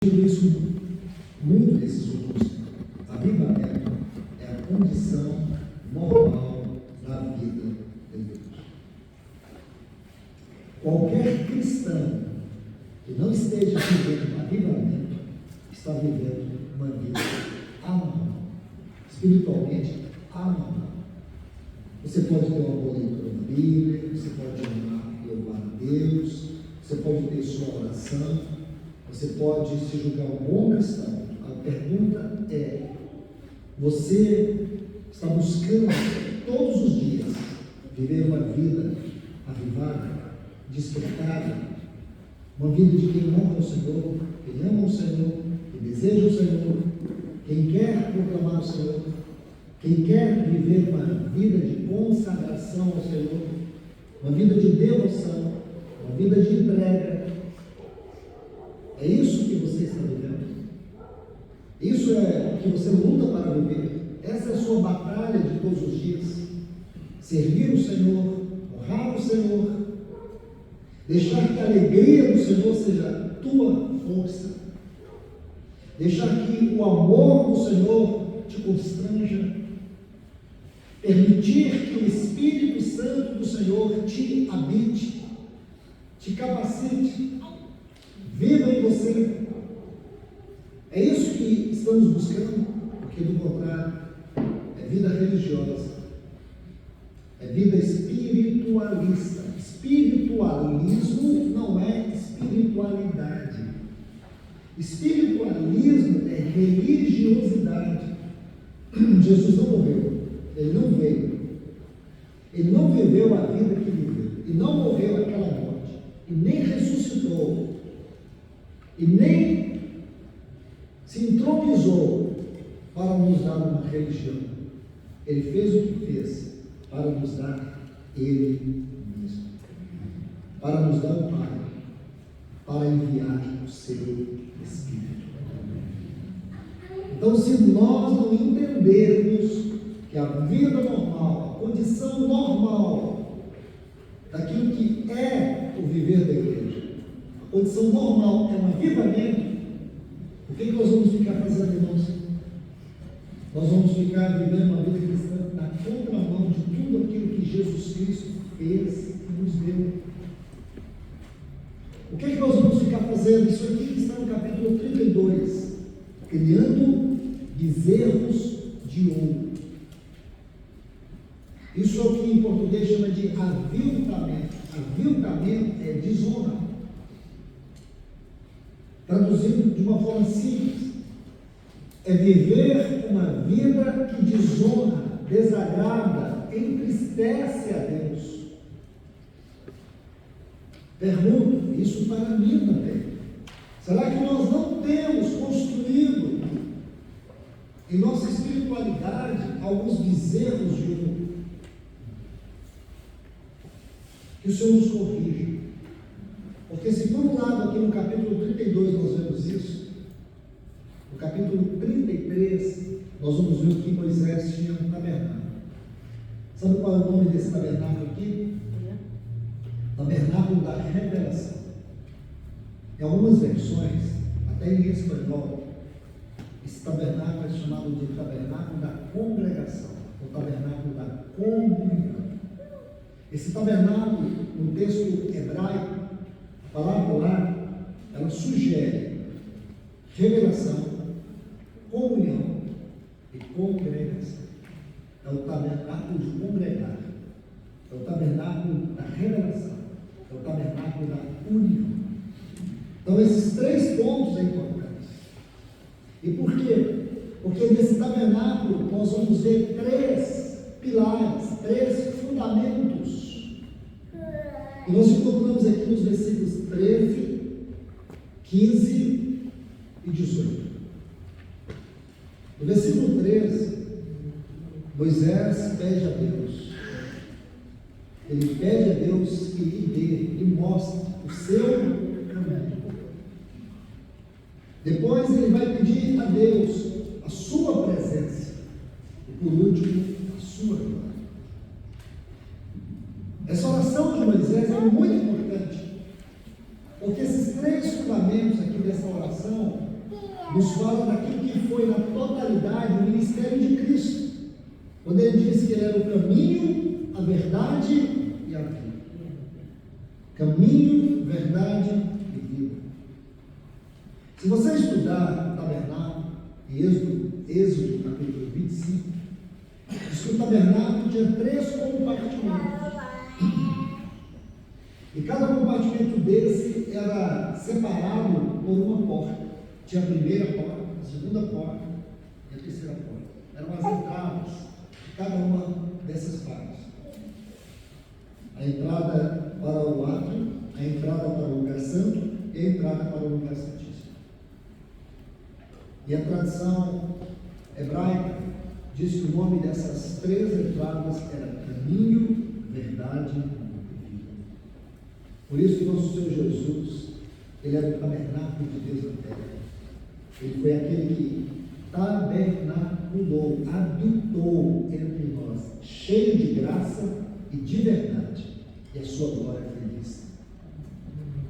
isso muito nesses últimos tempos. Avivamento é a condição normal da vida de Deus. Qualquer cristão que não esteja vivendo avivamento está vivendo uma vida anormal, espiritualmente anormal. Você pode ter uma boa leitura da Bíblia, você pode amar e louvar a Deus, você pode ter sua oração, você pode se julgar um bom cristão. A pergunta é: você está buscando todos os dias viver uma vida avivada, despertada, uma vida de quem honra o Senhor, quem ama o Senhor, quem deseja o Senhor, quem quer proclamar o Senhor, quem quer viver uma vida de consagração ao Senhor, uma vida de devoção, uma vida de entrega? É isso que você está vivendo? Isso é o que você luta para viver? Essa é a sua batalha de todos os dias? Servir o Senhor, honrar o Senhor, deixar que a alegria do Senhor seja a tua força, deixar que o amor do Senhor te constranja, permitir que o Espírito Santo do Senhor te habite, te capacite, viva em você. É isso que estamos buscando, porque do contrário é vida religiosa, é vida espiritualista. Espiritualismo não é espiritualidade. Espiritualismo é religiosidade. Jesus não morreu, ele não veio, ele não viveu a vida que viveu, e não morreu aquela morte, e nem ressuscitou, e nem se entronizou para nos dar uma religião. Ele fez o que fez para nos dar Ele mesmo, para nos dar o Pai, para enviar o seu Espírito. Então, se nós não entendermos que a vida normal, a condição normal daquilo que é o viver da igreja, a condição normal é um avivamento, o que nós vamos ficar fazendo, irmãos? Nós vamos ficar vivendo uma vida cristã na contramão de tudo aquilo que Jesus Cristo fez e nos deu. O que nós vamos ficar fazendo? Isso aqui está no capítulo 32, criando bezerros de ouro. Isso é o que em português chama de aviltamento. Aviltamento é desonra. Traduzindo de uma forma simples, é viver uma vida que desonra, desagrada, entristece a Deus. Pergunto isso para mim também. Será que nós não temos construído em nossa espiritualidade alguns bezerros de ouro? Que o Senhor nos corrija. Porque se por um lado aqui no capítulo 32 nós vemos isso, no capítulo 33 nós vamos ver que Moisés tinha um tabernáculo. Sabe qual é o nome desse tabernáculo aqui? Tabernáculo da Revelação. Em algumas versões, até em espanhol, esse tabernáculo é chamado de tabernáculo da congregação, o tabernáculo da comunhão. Esse tabernáculo, no texto hebraico, a palavra lá, ela sugere revelação, comunhão e congregação. É o tabernáculo de congregar, é o tabernáculo da revelação, é o tabernáculo da união. Então esses três pontos são importantes. E por quê? Porque nesse tabernáculo nós vamos ver três pilares, três fundamentos. E nós encontramos aqui nos versículos 13, 15 e 18. No versículo 13, Moisés pede a Deus. Ele pede a Deus que lhe dê, lhe mostre o seu caminho. Depois ele vai pedir a Deus a sua presença. E por último, a sua glória. Essa oração de Moisés é muito importante, porque esses três fundamentos aqui dessa oração nos fala daquilo que foi na totalidade o ministério de Cristo, quando ele disse que ele era o caminho, a verdade e a vida. Caminho, verdade e vida. Se você estudar o tabernáculo, em Êxodo capítulo 25, diz que o tabernáculo tinha 3 compartimentos. E cada compartimento desse era separado por uma porta. Tinha a primeira porta, a segunda porta e a terceira porta. Eram as entradas de cada uma dessas partes. A entrada para o átrio, a entrada para o lugar santo e a entrada para o lugar santíssimo. E a tradição hebraica diz que o nome dessas 3 entradas era caminho, verdade e vida. Por isso que nosso Senhor Jesus, ele era o tabernáculo de Deus na terra. Ele foi aquele que tabernaculou, habitou entre nós, cheio de graça e de verdade, e a sua glória foi vista.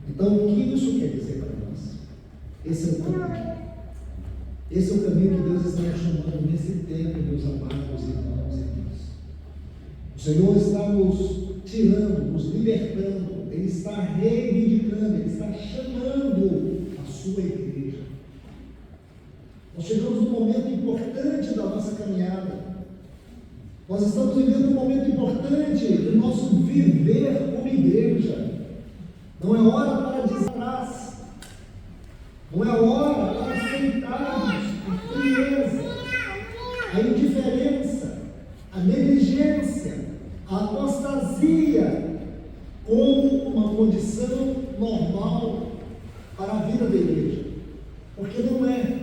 Então, o que isso quer dizer para nós? Esse é o caminho. Esse é o caminho que Deus está nos chamando nesse tempo, meus amados irmãos e irmãs. O Senhor está nos tirando, nos libertando, Ele está reivindicando, Ele está chamando a sua igreja. Nós chegamos num momento importante da nossa caminhada. Nós estamos vivendo um momento importante do nosso viver como igreja. Não é hora para desatrás. Não é hora para aceitarmos a frieza, a indiferença, a negligência, a apostasia como uma condição normal para a vida da igreja. Porque não é.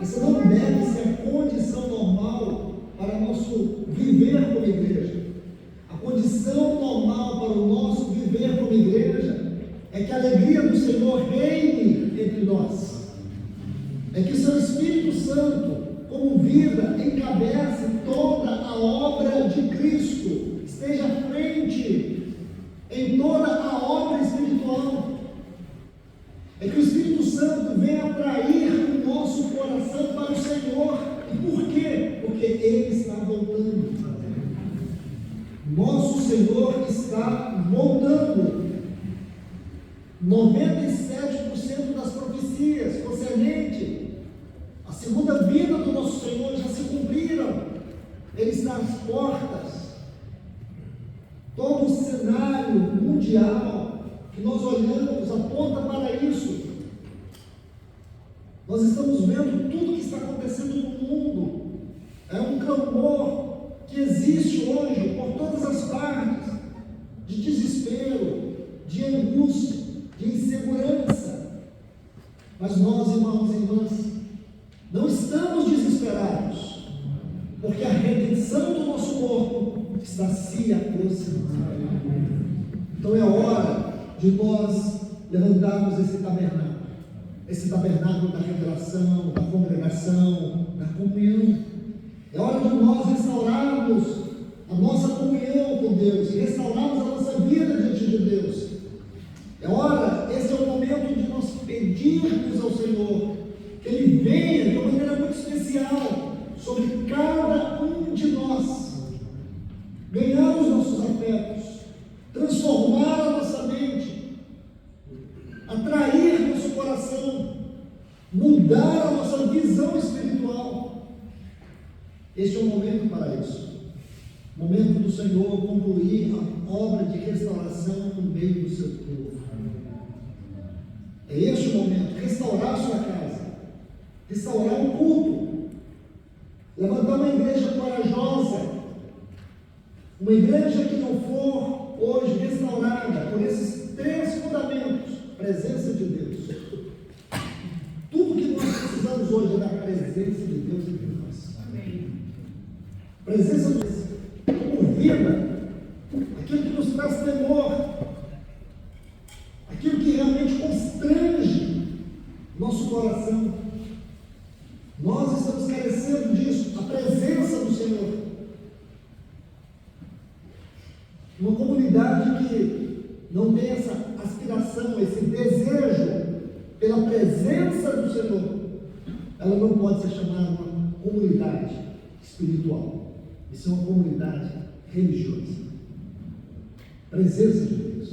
Isso não deve ser a condição normal para o nosso viver como igreja. A condição normal para o nosso viver como igreja é que a alegria do Senhor reine entre nós. É que o seu Espírito Santo, como vida, encabece toda a obra de Cristo, esteja à frente em toda a obra espiritual. É que o Espírito Santo venha atrair o nosso coração para o Senhor. E por quê? Porque Ele está voltando. Nosso Senhor está voltando. 97% das profecias concernente à segunda vinda do nosso Senhor já se cumpriram. Ele está às portas. Todo o cenário mundial que nós olhamos aponta para isso. Nós estamos vendo tudo que está acontecendo no mundo. É um clamor que existe hoje por todas as partes, de desespero, de angústia, de insegurança. Mas nós, irmãos e irmãs, não estamos desesperados, porque a redenção do nosso corpo está se aproximando. Então é hora de nós levantarmos esse tabernáculo da revelação, da congregação, da comunhão. É hora de nós restaurarmos a nossa comunhão com Deus, restaurarmos a nossa vida diante de Deus. É hora, esse é o momento de nós pedirmos ao Senhor que Ele venha de uma maneira muito especial sobre cada um de nós, ganhar os nossos afetos, transformar a nossa mente, atrair nosso coração, mudar a nossa visão espiritual. Este é o momento para isso. Momento do Senhor concluir a obra de restauração no meio do seu povo. É este o momento, restaurar a sua casa, restaurar o culto, levantar uma igreja corajosa, uma igreja que não for hoje restaurada por esses 3 fundamentos: presença de Deus. Tudo que nós precisamos hoje é da presença de Deus entre nós. Amém. Presença de Deus como vida, aquilo que nos traz temor, aquilo que realmente constrange nosso coração. Nós estamos carecendo disso, a presença do Senhor. Uma comunidade que não tem essa aspiração, esse desejo pela presença presença do Senhor, ela não pode ser chamada uma comunidade espiritual. Isso é uma comunidade religiosa. Presença de Deus.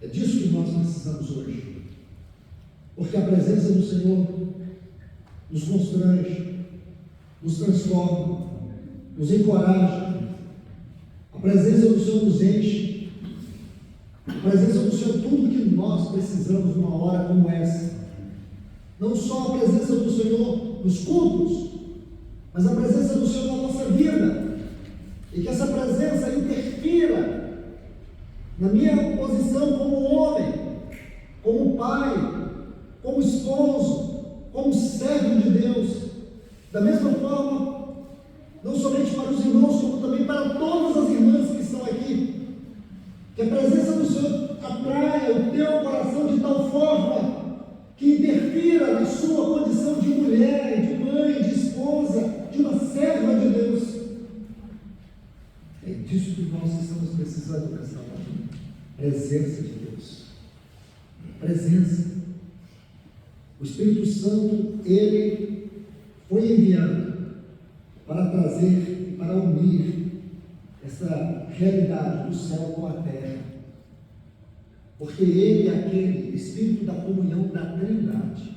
É disso que nós precisamos hoje. Porque a presença do Senhor nos constrange, nos transforma, nos encoraja. A presença do Senhor nos enche. A presença do Senhor é tudo que nós precisamos numa hora como essa. Não só a presença do Senhor nos cultos, mas a presença do Senhor na nossa vida. E que essa presença interfira na minha posição como homem, como pai, como esposo, como servo de Deus. Da mesma forma, não somente para os irmãos, como também para todas as irmãs que estão aqui. Que a presença do Senhor atraia o teu coração de tal forma que interfira na sua condição de mulher, de mãe, de esposa, de uma serva de Deus. É disso que nós estamos precisando nessa hora. Presença de Deus. Presença. O Espírito Santo, ele foi enviado para trazer e para unir essa realidade do céu com a terra. Porque ele é aquele Espírito da comunhão da Trindade.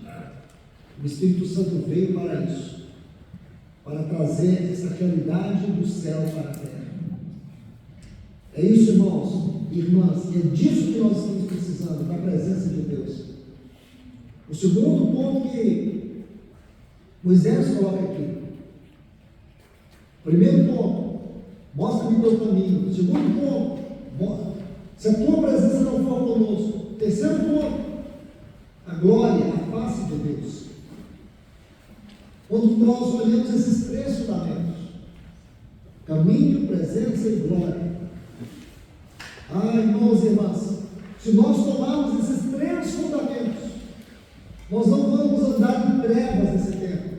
O Espírito Santo veio para isso, para trazer essa realidade do céu para a terra. É isso, irmãos e irmãs, e é disso que nós estamos precisando, da presença de Deus. O segundo ponto que Moisés coloca aqui. Primeiro ponto, mostra-me o teu caminho. Segundo ponto, se a tua presença não for conosco. Terceiro ponto, a glória, a face de Deus. Quando nós olhamos esses três fundamentos, caminho, presença e glória. Irmãos e irmãs, se nós tomarmos esses três fundamentos, nós não vamos andar em trevas nesse tempo.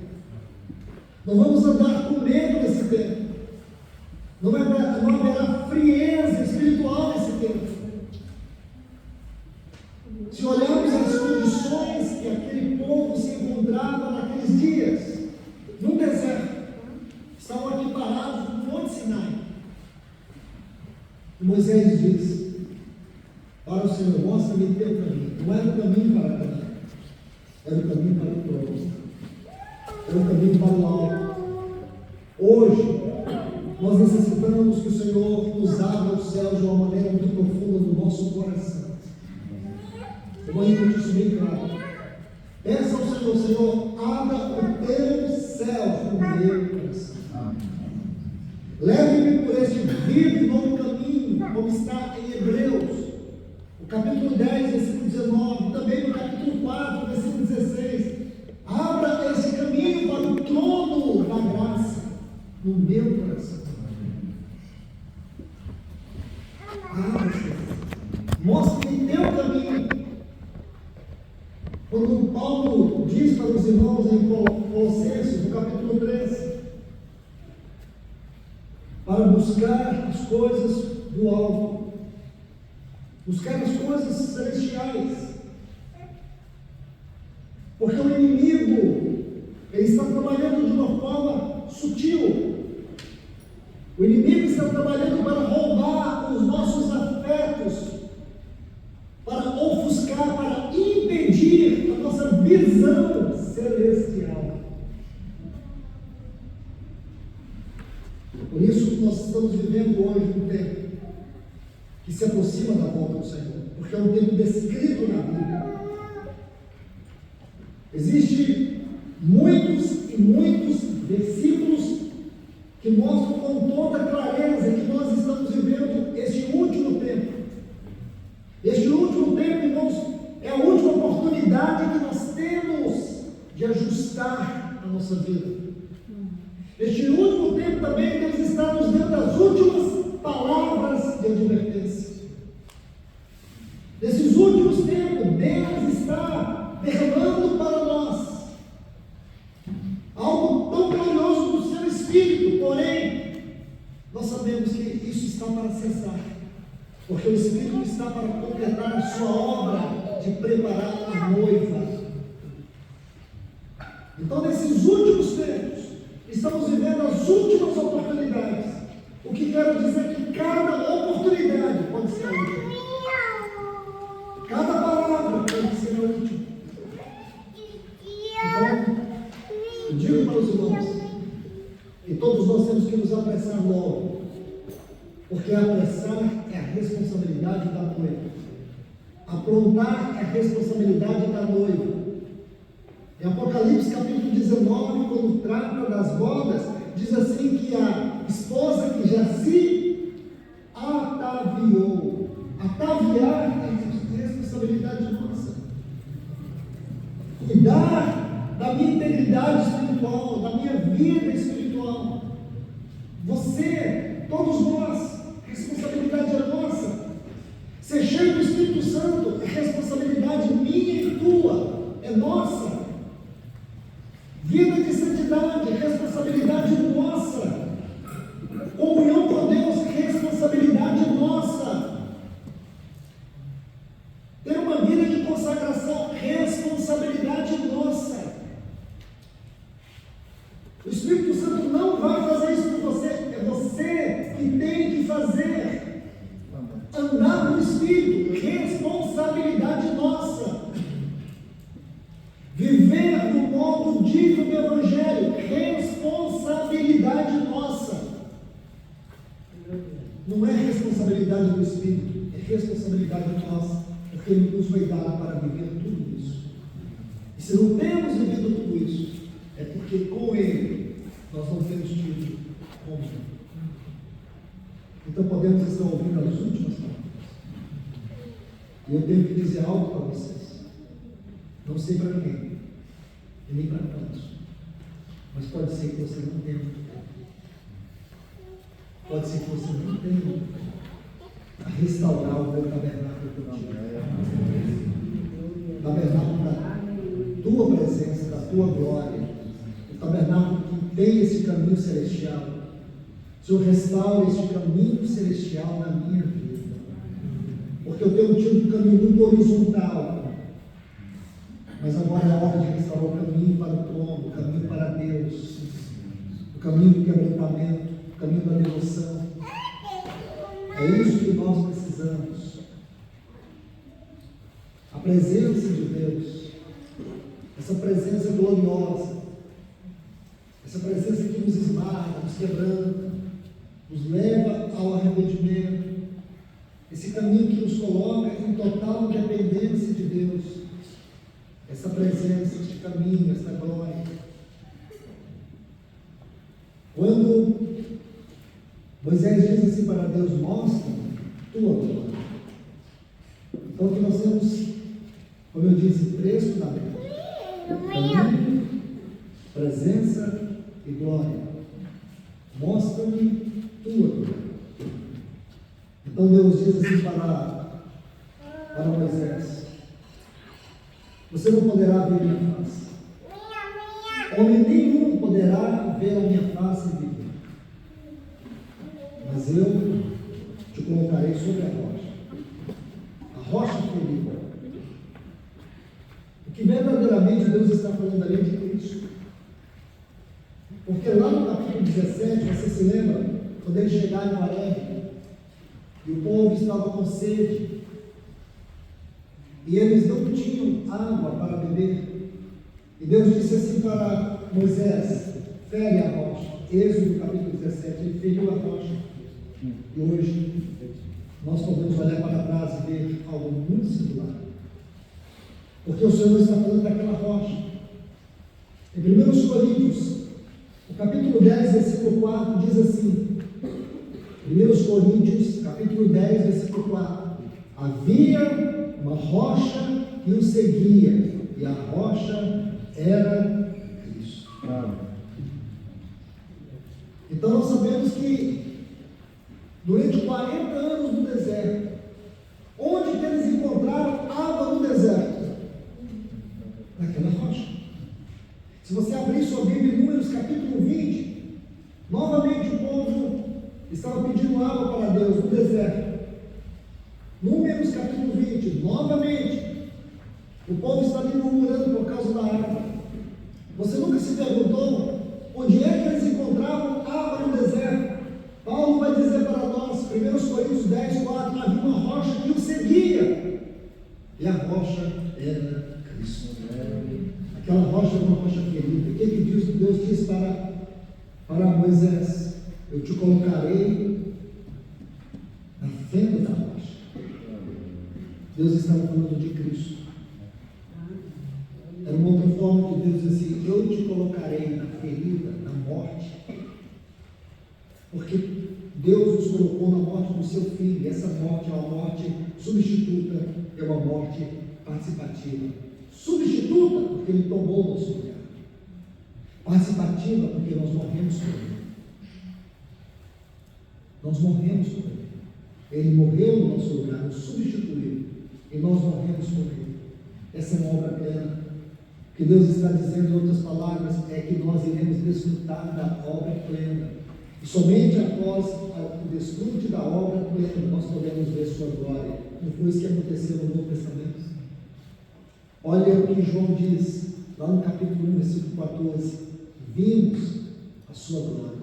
Não vamos andar com medo nesse tempo. Não haverá frieza espiritual nesse tempo. Se olharmos as condições que aquele povo se encontrava naqueles dias, no deserto, estavam aqui parados no Monte Sinai. E Moisés diz para o Senhor: mostra-me teu caminho. Não era o caminho para caminhar, era o caminho para o trono, era o caminho para o alto. Hoje, nós necessitamos que o Senhor nos abra o céu de uma maneira muito profunda no nosso coração. Eu vou repetir isso bem claro. Peça ao Senhor: Senhor, abra o teu céu no meu coração. Leve-me por este vivo e novo caminho, como está em Hebreus, o capítulo 10, versículo 19, também no capítulo 4, versículo 16. Abra esse caminho para o trono da graça no meu coração. Abra, mostre-me teu caminho. Quando Paulo diz para os irmãos em Colossenses, no capítulo 3, para buscar as coisas do alto, buscar as coisas celestiais, porque o inimigo, ele está trabalhando de uma forma sutil. O inimigo está trabalhando para roubar os nossos afetos, para ofuscar, para impedir a nossa visão celestial. Por isso que nós estamos vivendo hoje um tempo que se aproxima da volta do Senhor, porque é um tempo descrito na Bíblia. Existem muitos e muitos versículos que mostram com toda clareza que nós estamos vivendo este último tempo. Este último tempo, irmãos, é a última oportunidade que nós temos de ajustar a nossa vida. Este último tempo também Deus está nos dando as últimas palavras de advertência. Nesses últimos tempos, Deus está derramando para nós algo tão glorioso do seu Espírito, porém, nós sabemos que isso está para cessar, porque o Espírito está para completar a sua obra de preparar a noiva. Então, nesses últimos tempos, estamos vivendo as últimas oportunidades. O que quero dizer é que cada oportunidade pode ser a última. Cada palavra pode ser a última. Então, eu digo para os irmãos que todos nós temos que nos apressar logo, porque apressar é a responsabilidade da noiva. Aprontar é a responsabilidade da noiva. Em Apocalipse capítulo 19, quando trata das bodas, diz assim que a esposa que já se ataviou. Ataviar é responsabilidade nossa. Cuidar da minha integridade espiritual, da minha vida espiritual. Você, todos nós, a responsabilidade é nossa. Ser cheio do Espírito Santo é responsabilidade minha e tua, é nossa. Vida de santidade é responsabilidade nossa. Comunhão com Deus é responsabilidade nossa. Ter uma vida de consagração, responsabilidade nossa. O Espírito Santo não vai fazer isso por você, é você que tem que fazer. Andar no Espírito, responsabilidade nossa. Viver no modo digno do Evangelho, responsabilidade nossa. Não é responsabilidade do Espírito, é responsabilidade nossa, porque Ele nos foi dado para viver tudo isso. E se não temos vivido tudo isso, é porque com Ele nós não temos tido comunhão. Então podemos estar ouvindo as últimas palavras. E eu tenho que dizer algo para vocês. Não sei para quem, e nem para quantos, mas pode ser que você não tenha muito tempo. Pode ser que você não tenha muito tempo a restaurar o teu tabernáculo contigo. O tabernáculo da tua presença, da tua glória. O tabernáculo que tem esse caminho celestial. Senhor, restaura este caminho celestial na minha vida. Porque eu tenho tido um caminho muito horizontal. Mas agora é a hora de restaurar o caminho para o trono, o caminho para Deus, o caminho do quebrantamento, o caminho da devoção. É isso que nós precisamos. A presença de Deus, essa presença gloriosa, essa presença que nos esmaga, nos quebranta, nos leva ao arrependimento, esse caminho que nos coloca em total dependência de Deus. Essa presença, este caminho, esta glória. Quando Moisés diz assim para Deus: mostra tua glória. Então que nós temos, como eu disse, três fundamentos: caminho, presença e glória. Mostra-me tua glória. Então Deus diz assim para Moisés: você não poderá ver minha face. Homem nenhum poderá ver a minha face e viver. Mas eu te colocarei sobre a rocha. A rocha ferida. O que verdadeiramente Deus está falando ali de Cristo. Porque lá no capítulo 17, você se lembra, quando eles chegaram em Horebe, e o povo estava com sede, e eles não tinham água para beber. E Deus disse assim para Moisés: fere a rocha. Êxodo capítulo 17, ele feriu a rocha. E hoje nós podemos olhar para trás e ver algo muito similar. Porque o Senhor está falando daquela rocha. Em 1 Coríntios, o capítulo 10, versículo 4, diz assim: 1 Coríntios, capítulo 10, versículo 4: havia uma rocha que o seguia, e a rocha era Cristo. Então nós sabemos que durante 40 anos no deserto, onde que eles encontraram água no deserto? Naquela rocha. Se você abrir sua Bíblia em Números capítulo 20, novamente o povo estava pedindo água para Deus no deserto. Números capítulo 20, novamente, O povo está ali murmurando por causa da água. Você nunca se perguntou onde é que eles encontravam água no deserto? Paulo vai dizer para nós, 1 Coríntios 10, 4, havia uma rocha que o seguia. E a rocha era Cristo. Aquela rocha era uma rocha querida. O que Deus diz para Moisés? Eu te colocarei na fenda da rocha. Deus estava falando de Cristo. Era uma outra forma de Deus dizer assim: eu te colocarei na ferida, na morte. Porque Deus nos colocou na morte do seu filho. E essa morte é uma morte substituta, é uma morte participativa. Substituta, porque Ele tomou o nosso lugar. Participativa, porque nós morremos por Ele. Nós morremos por Ele. Ele morreu no nosso lugar, nos substituiu. E nós morremos por Ele. Essa é uma obra plena. O que Deus está dizendo, em outras palavras, é que nós iremos desfrutar da obra plena. E somente após o desfrute da obra plena, nós podemos ver sua glória. Não foi isso que aconteceu no Novo Testamento? Olha o que João diz, lá no capítulo 1, versículo 14. Vimos a sua glória,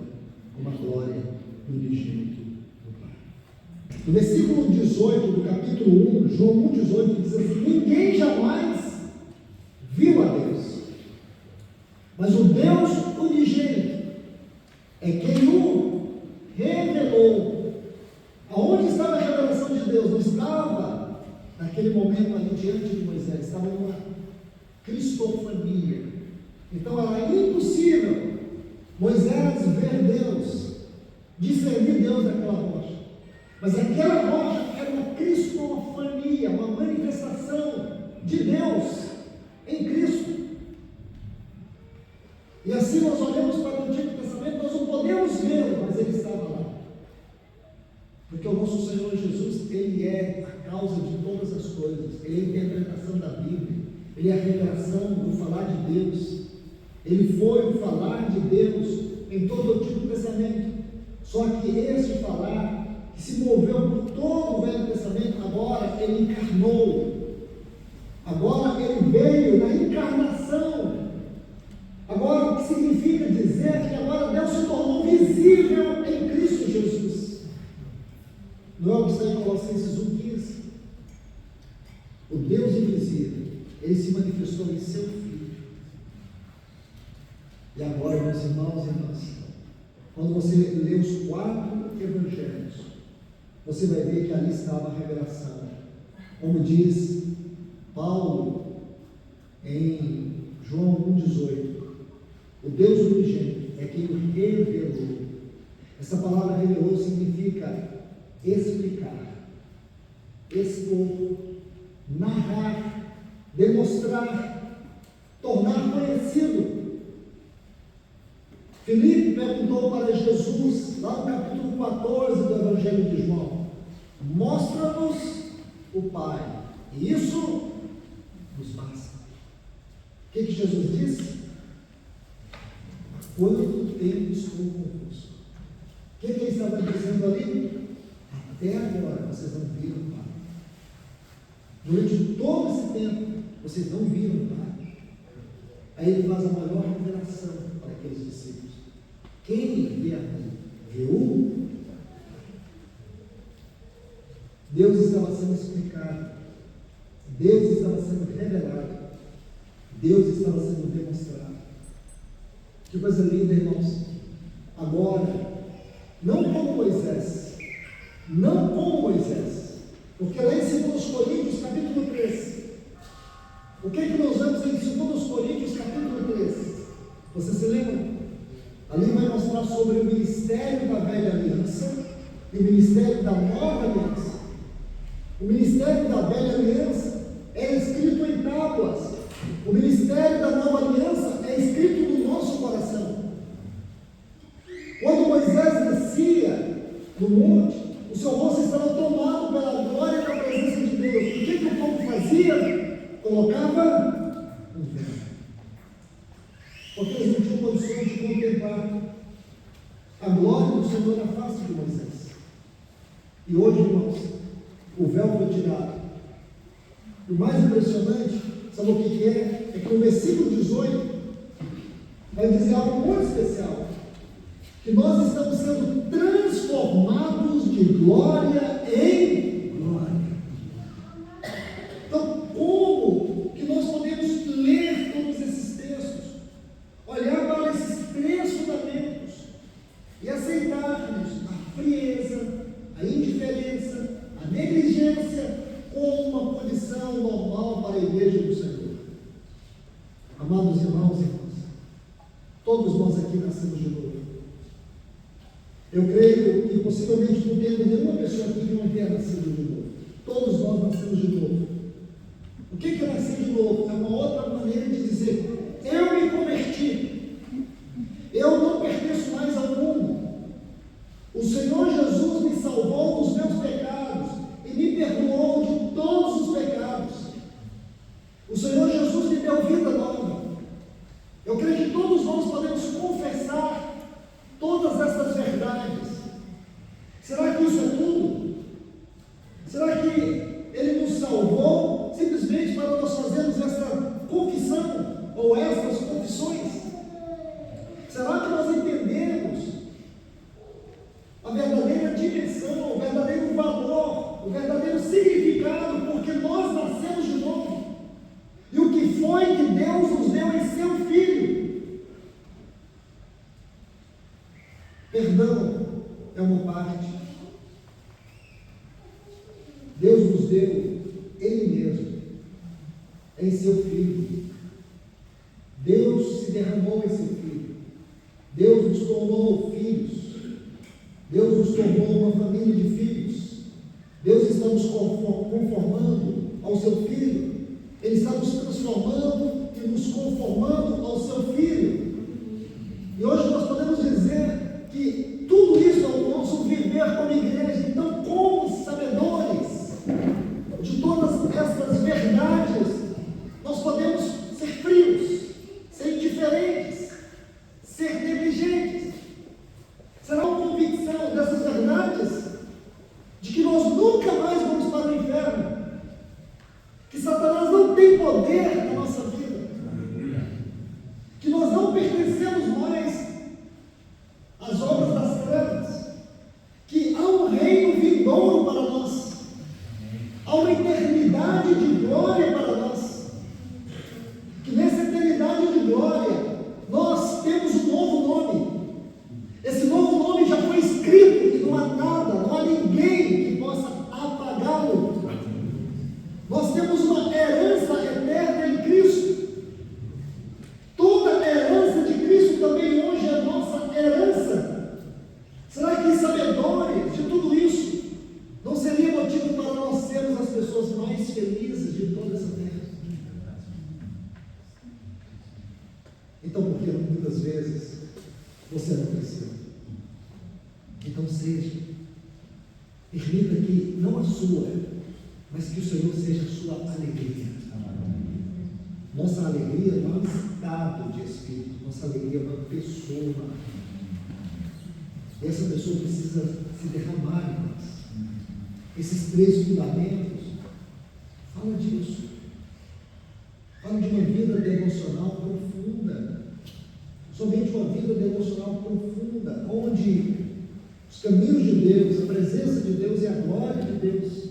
como a glória do unigênito do Pai. No versículo 18 do capítulo 1, João 1,18 diz assim: ninguém jamais viu a Deus, mas o Deus unigênito é quem o revelou. Aonde estava a revelação de Deus? Não estava naquele momento ali diante de Moisés, estava numa cristofania. Então era impossível Moisés ver Deus, discernir Deus daquela rocha. Mas aquela rocha era uma cristofania, uma manifestação de Deus em Cristo. E assim nós olhamos para o Antigo Testamento, nós não podemos vê-lo, mas ele estava lá. Porque o nosso Senhor Jesus, Ele é a causa de todas as coisas. Ele é a interpretação da Bíblia. Ele é a revelação do falar de Deus. Ele foi o falar de Deus em todo o Antigo Testamento. Só que esse falar, que se moveu por todo o Velho Testamento, agora Ele encarnou. Agora Ele veio na encarnação. Agora, o que significa dizer que agora Deus se tornou visível em Cristo Jesus. Não é o que está em Colossenses 1,15? O Deus invisível, Ele se manifestou em seu Filho. E agora, meus irmãos e irmãs, quando você lê os 4 evangelhos, você vai ver que ali estava a revelação. Como diz Paulo em João 1,18, o Deus unigênito é quem o revelou. Essa palavra revelou significa explicar, expor, narrar, demonstrar, tornar conhecido. Filipe perguntou para Jesus, lá no capítulo 14 do Evangelho de João: mostra-nos o Pai, e isso nos basta. O que Jesus disse? Quanto tempo estou convosco? O que ele estava dizendo ali? Até agora vocês não viram o Pai. Durante todo esse tempo, vocês não viram o Pai. Aí ele faz a maior revelação para aqueles discípulos. Quem vê a mim, vê o Deus estava sendo explicado. Deus estava sendo revelado. Deus estava sendo demonstrado. Que coisa linda, irmãos. Agora, não como Moisés, porque lá em 2 Coríntios, capítulo 3, o que é que nós vemos em 2 Coríntios, capítulo 3? Você se lembra? Ali vai mostrar sobre o ministério da velha aliança e o ministério da nova aliança. O ministério da velha aliança é escrito em tábuas. O ministério da nova aliança é escrito no nosso coração. Quando Moisés descia no monte, o seu rosto estava tomado pela glória da presença de Deus. O que o povo fazia? Colocava um véu, porque eles não tinham condições de contemplar a glória do Senhor na face de Moisés. E hoje, irmãos, o véu foi tirado. O mais impressionante, Sabe o que é? É que no versículo 18 vai dizer algo muito especial. Que nós estamos sendo transformados de glória em glória. Então, como que nós podemos ler todos esses textos, olhar para esses três fundamentos e aceitar-nos a frieza, a indiferença, a negligência como uma condição normal para a igreja do Senhor? Amados irmãos e irmãs, todos nós aqui nascemos de novo. Eu creio que possivelmente não temos nenhuma pessoa aqui que não tenha nascido de novo. Todos nós nascemos de novo. O que é nascer de novo? É uma outra maneira de dizer: eu me converti. Eu não pertenço mais ao mundo. O Senhor Jesus me salvou dos meus pecados e me perdoou de todos os pecados. O Senhor Jesus me deu vida nova. Eu creio que todos nós podemos confessar todas essas verdades. Será que isso é tudo? Será que Ele nos salvou simplesmente para nós fazermos essa confissão ou essas confissões? Será que nós entendemos a verdadeira dimensão, o verdadeiro valor, o verdadeiro significado porque nós nascemos de novo? E o que foi que Deus nos deu em seu Filho? Perdão é uma parte. Deus nos deu Ele mesmo, em seu Filho. Deus se derramou em seu Filho. Deus nos tornou filhos. Deus nos tornou uma família de filhos. Deus está nos conformando ao seu Filho. Ele está nos transformando e nos conformando ao seu Filho. E hoje nós podemos dizer que tudo isso é o nosso viver como igreja. Então, como sabedores de todas essas verdades, nós podemos ser frios, ser indiferentes, ser negligentes? Será uma convicção dessas verdades de que nós nunca mais vamos para o inferno, que Satanás não tem poder na nossa vida, que nós não pertencemos mais às obras das trevas, que há um reino vindouro para nós, há uma eternidade de glória para nós, que nessa eternidade de glória nós temos um novo nome. Esse novo nome já foi escrito e não há nada, não há ninguém que possa apagá-lo. Nós temos uma herança eterna em Cristo. Toda a herança de Cristo também hoje é nossa herança. Será que, sabedores de tudo isso, não seria motivo para nós sermos as pessoas mais felizes de toda essa terra? Então, por que muitas vezes você não cresceu? Então seja, permita que não a sua, mas que o Senhor seja a sua alegria. Nossa alegria não é um estado de espírito, nossa alegria é uma pessoa. E essa pessoa precisa se derramar em nós. Esses três fundamentos, fala disso. Fala de uma vida devocional profunda. Somente uma vida devocional profunda, onde os caminhos de Deus, a presença de Deus e a glória de Deus,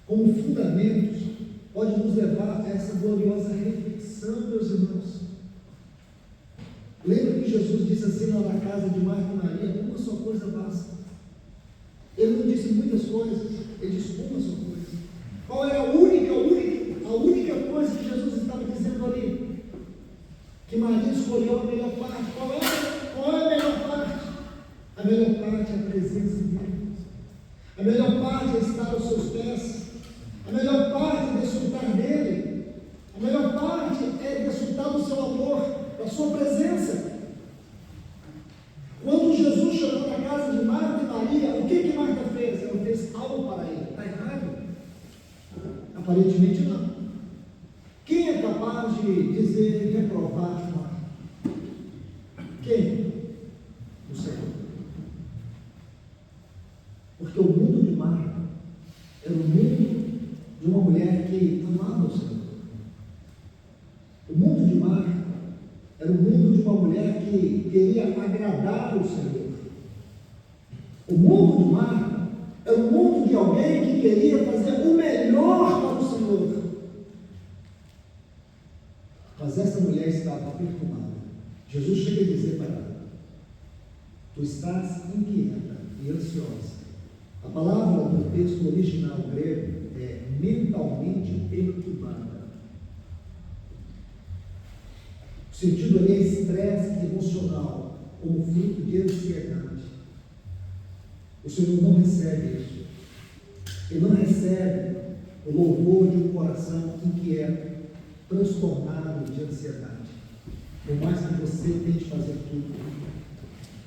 como fundamentos, pode nos levar a essa gloriosa reflexão, meus irmãos. Lembra que Jesus disse assim lá na casa de Marta e Maria: uma só coisa basta. Ele não disse muitas coisas, ele disse uma só coisa. Qual era a única coisa que Jesus estava dizendo ali? Que Maria escolheu a melhor parte. Qual é a melhor parte? A melhor parte é a presença de Deus. A melhor parte é estar aos seus pés. A melhor parte é desfrutar dele. A melhor parte é desfrutar do seu amor, da sua presença. Quando Jesus chegou na casa de Marta e Maria, o que Marta fez? Ela fez algo para ele. Está errado? Aparentemente não. Quem é capaz de dizer reprovar Marta? Quem? O Senhor. Porque o mundo de Marta era o mundo de uma mulher Era o mundo de uma mulher que queria agradar o Senhor. O mundo de Marta era o mundo de alguém que queria fazer o melhor para o Senhor. Mas essa mulher estava perturbada. Jesus chega a dizer para ela: tu estás inquieta e ansiosa. A palavra do texto original grego é mentalmente perturbada. O sentido ali é estresse emocional, como fruto de ansiedade. O Senhor não recebe isso. Ele não recebe o louvor de um coração inquieto, transtornado de ansiedade. Por mais que você tente fazer tudo.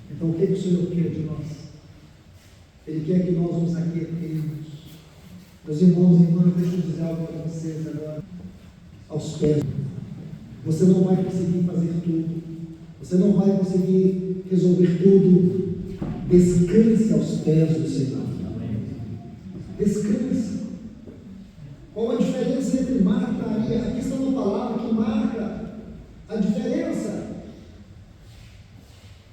Então o que o Senhor quer de nós? Ele quer que nós nos aquietemos. Meus irmãos e irmãs, deixa eu dizer algo para vocês agora. Aos pés. Você não vai conseguir fazer tudo. Você não vai conseguir resolver tudo. Descanse aos pés do Senhor. Descanse. Qual a diferença entre Marta e Maria? Aqui está uma palavra que marca a diferença.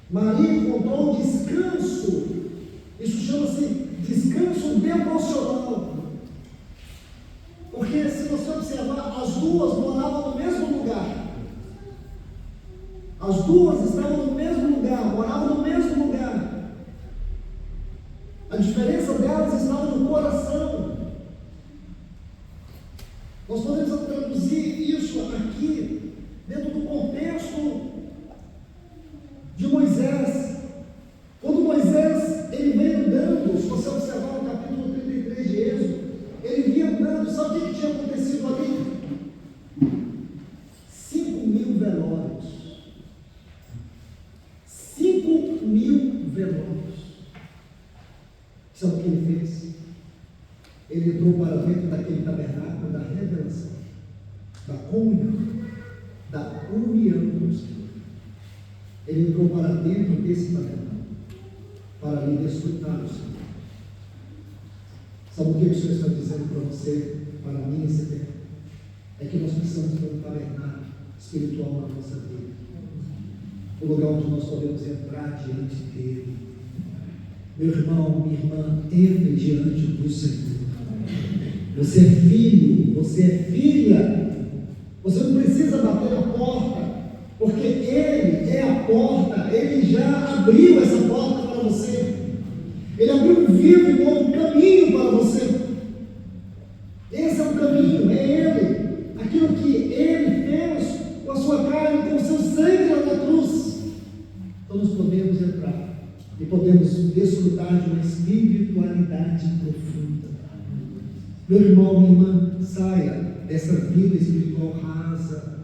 Maria encontrou um descanso. Isso chama-se descanso devocional. Porque se você observar, as duas moravam no mesmo lugar. As duas estavam no mesmo lugar, moravam no mesmo lugar. A diferença delas estava no coração. Nós podemos traduzir isso aqui dentro do contexto de Moisés. Quando Moisés ele veio andando, se você observar no capítulo 33 de Êxodo, ele vinha andando, sabe o que tinha acontecido ali? 5.000 velórios. 5.000 velórios. Sabe o que ele fez? Ele entrou para dentro daquele tabernáculo da revelação, da comunhão, da união com o Senhor. Ele entrou para dentro desse tabernáculo para lhe desfrutar o Senhor. Sabe o que o Senhor está dizendo para você, para mim esse tempo? É que nós precisamos ter um tabernáculo espiritual na nossa vida. O lugar onde nós podemos entrar diante dele. Meu irmão, minha irmã, entre diante do Senhor. Você é filho, você é filha. Você não precisa bater na porta, porque Ele é a porta. Ele já abriu essa porta para você. Ele abriu um vivo e novo caminho para você. Esse é o caminho, é Ele. Aquilo que Ele fez com a sua carne, com o seu sangue lá na cruz. Então nós podemos entrar e podemos desfrutar de uma espiritualidade profunda. Meu irmão, minha irmã, saia dessa vida espiritual rasa.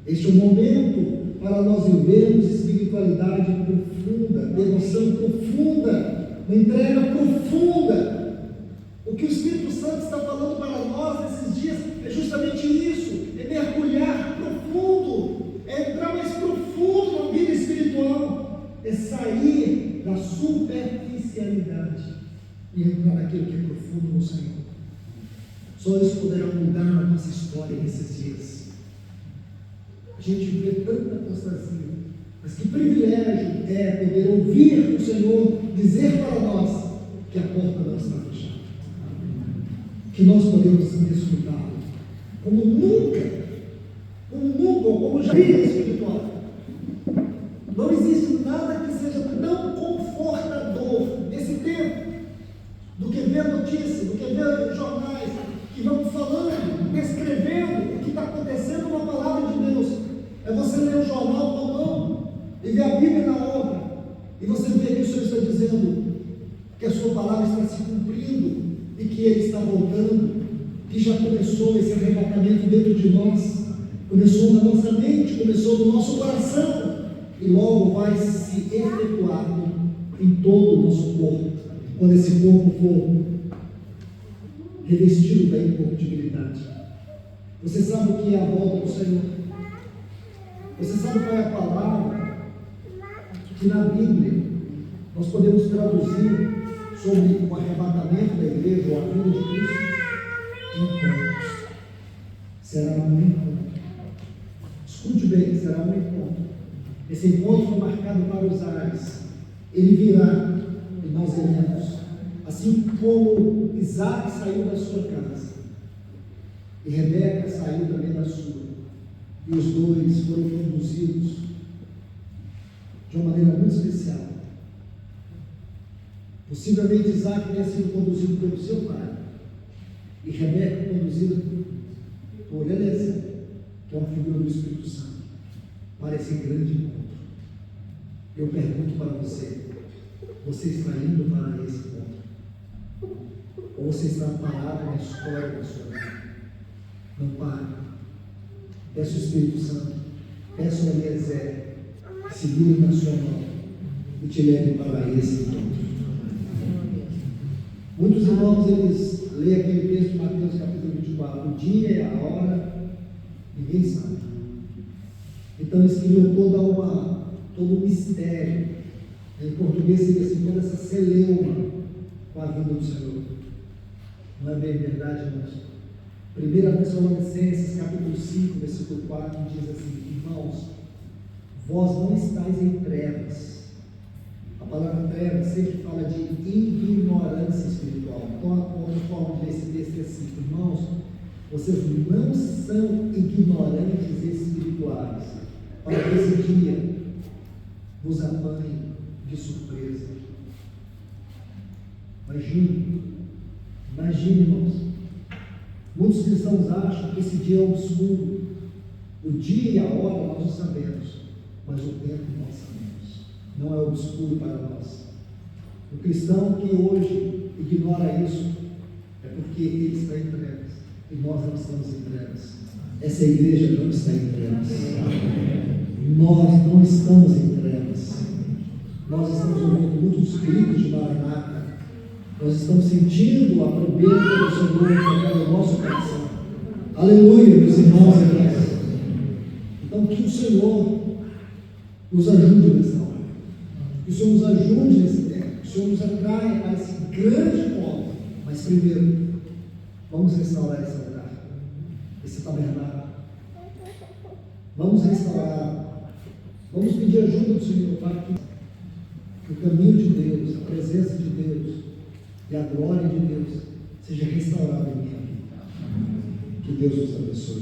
Este é o momento para nós vivermos espiritualidade profunda, devoção profunda, uma entrega profunda. O que o Espírito Santo está falando para nós nesses dias é justamente isso, é mergulhar profundo, é entrar mais profundo na vida espiritual, é sair da superficialidade e entrar naquilo que é profundo no Senhor. Só isso poderá mudar a nossa história nesses dias. A gente vê tanta apostasia, mas que privilégio é poder ouvir o Senhor dizer para nós que a porta não está fechada, que nós podemos desfrutá-lo como nunca, como já vida espiritual. Não existe nada que seja tão confortador nesse tempo do que ver notícias, do que ver jornais que vão falando, descrevendo o que está acontecendo na palavra de Deus. É você ler o jornal com a mão e ver a Bíblia na obra, e você vê que o Senhor está dizendo que a sua palavra está se cumprindo e que Ele está voltando, que já começou esse arrebatamento dentro de nós, começou na nossa mente, começou no nosso coração, e logo vai se efetuar em todo o nosso corpo, quando esse corpo for revestido da incorruptibilidade. Você sabe o que é a volta do Senhor? Você sabe qual é a palavra que na Bíblia nós podemos traduzir sobre o arrebatamento da igreja ou a vinda de Cristo? Encontros. Será um encontro. Escute bem, será um encontro. Esse encontro foi marcado para os ares. Ele virá e nós iremos. Assim como Isaac saiu da sua casa e Rebeca saiu também da sua, e os dois foram conduzidos de uma maneira muito especial. Possivelmente Isaac tenha sido conduzido pelo seu pai e Rebeca conduzida por Eliezer, que é uma figura do Espírito Santo, para esse grande encontro. Eu pergunto para você: você está indo para esse encontro? Ou você está parado na história da sua vida? Não pare. Peça o Espírito Santo, peça o Eliezer, que segure na sua mão e te leve para esse encontro. Muitos irmãos, eles leem aquele texto de Mateus capítulo 24, o dia e a hora, ninguém sabe. Então eles criam todo um mistério. Em português seria assim, toda essa celeuma com a vinda do Senhor. Não é bem verdade, irmãos? 1 Tessalonicenses capítulo 5, versículo 4, diz assim: irmãos, vós não estáis em trevas. A palavra trevas sempre fala de ignorância espiritual. Então a forma de esse texto é assim: irmãos, vocês não são ignorantes espirituais, para que esse dia vos apanhe de surpresa. Imagine, irmãos. Muitos cristãos acham que esse dia é obscuro. O dia e a hora nós não sabemos, mas o tempo nós sabemos. Não é obscuro para nós. O cristão que hoje ignora isso é porque ele está em trevas e nós não estamos em trevas. Essa igreja não está em trevas. Nós não estamos em trevas. Nós estamos ouvindo muitos gritos de Maranata. Nós estamos sentindo a proeza do Senhor no nosso coração. Aleluia, meus irmãos e irmãs. Então, que o Senhor nos ajude nessa hora. Que o Senhor nos ajude nesse tempo. Que o Senhor nos atraia para esse grande ponto. Mas primeiro, vamos restaurar esse lugar, esse tabernáculo. Vamos restaurar. Vamos pedir ajuda do Senhor para que o caminho de Deus, a presença de Deus e a glória de Deus seja restaurada em minha vida. Que Deus nos abençoe.